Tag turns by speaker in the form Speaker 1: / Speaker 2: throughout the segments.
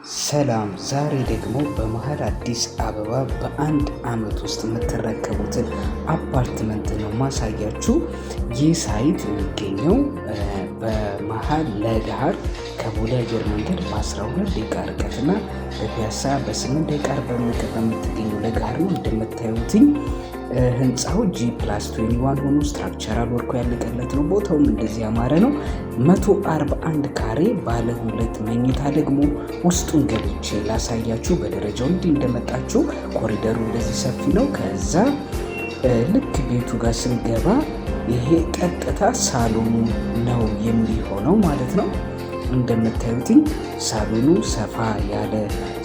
Speaker 1: ሰላም ዛሬ ደግሞ በመሃል አዲስ አበባ በአንድ አመት ውስጥ የምትረከቡትን አፓርትመንት ነው ማሳያችሁ። ይህ ሳይት የሚገኘው በመሃል ለገሃር ከቦሌ አየር መንገድ በ12 ደቂቃ ርቀትና በፒያሳ በ8 ደቂቃ በምትገኘው ለገሃር ነው። እንደምታዩትኝ ህንፃው G+21 ሆኖ ስትራክቸራል ወርኩ ያለቀለት ነው። ቦታውም እንደዚህ ያማረ ነው። 141 ካሬ ባለ 2 መኝታ ደግሞ ውስጡን ገብቼ ላሳያችሁ። በደረጃው እንዲህ እንደመጣችሁ ኮሪደሩ እንደዚህ ሰፊ ነው። ከዛ ልክ ቤቱ ጋር ስንገባ ይሄ ቀጥታ ሳሎኑ ነው የሚሆነው ማለት ነው። እንደምታዩትኝ ሳሎኑ ሰፋ ያለ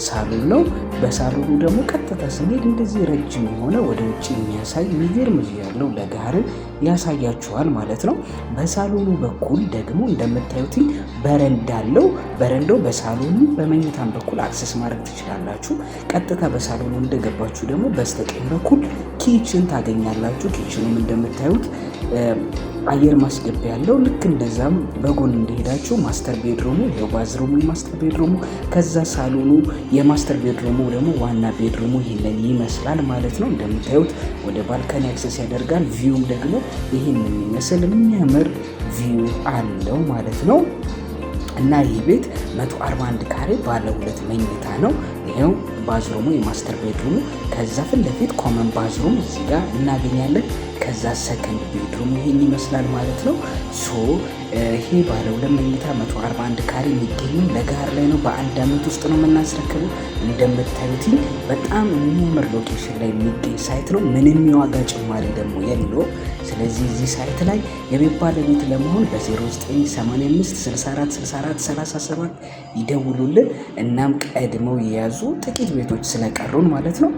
Speaker 1: ሳሎን ነው። በሳሎኑ ደግሞ ቀጥታ ስንሄድ እንደዚህ ረጅም የሆነ ወደ ውጭ የሚያሳይ የሚገርም ቪው ያለው ለገሃርን ያሳያችኋል ማለት ነው። በሳሎኑ በኩል ደግሞ እንደምታዩትኝ በረንዳ አለው። በረንዳው በሳሎኑ በመኝታም በኩል አክሰስ ማድረግ ትችላላችሁ። ቀጥታ በሳሎኑ እንደገባችሁ ደግሞ በስተቀኝ በኩል ኪችን ታገኛላችሁ። ኪችኑም እንደምታዩት አየር ማስገቢያ ያለው ልክ እንደዛም በጎን እንደሄዳችሁ ማስተር ቤድሩሙ ይሄው ባዝሩሙ ማስተር ቤድሩሙ፣ ከዛ ሳሎኑ የማስተር ቤድሩሙ ደግሞ ዋና ቤድሩሙ ይሄንን ይመስላል ማለት ነው። እንደምታዩት ወደ ባልካኒ አክሰስ ያደርጋል። ቪውም ደግሞ ይሄንን የሚመስል የሚያምር ቪው አለው ማለት ነው። እና ይህ ቤት 141 ካሬ ባለ 2 መኝታ ነው። ይሄው ባዝሩሙ የማስተር ቤድሩሙ፣ ከዛ ፊት ለፊት ኮመን ባዝሩም እዚህ ጋር እናገኛለን። ከዛ ሰከንድ ቤድሩም ይሄን ይመስላል ማለት ነው። ይሄ ባለ 2 መኝታ 141 ካሬ የሚገኘው ለገሃር ላይ ነው። በአንድ አመት ውስጥ ነው የምናስረክበው። እንደምታዩት በጣም የሚያምር ሎኬሽን ላይ የሚገኝ ሳይት ነው። ምንም የዋጋ ጭማሪ ደግሞ የለው። ስለዚህ እዚህ ሳይት ላይ የቤት ባለቤት ለመሆን በ0985 64 64 37 ይደውሉልን። እናም ቀድመው የያዙ ጥቂት ቤቶች ስለቀሩን ማለት ነው።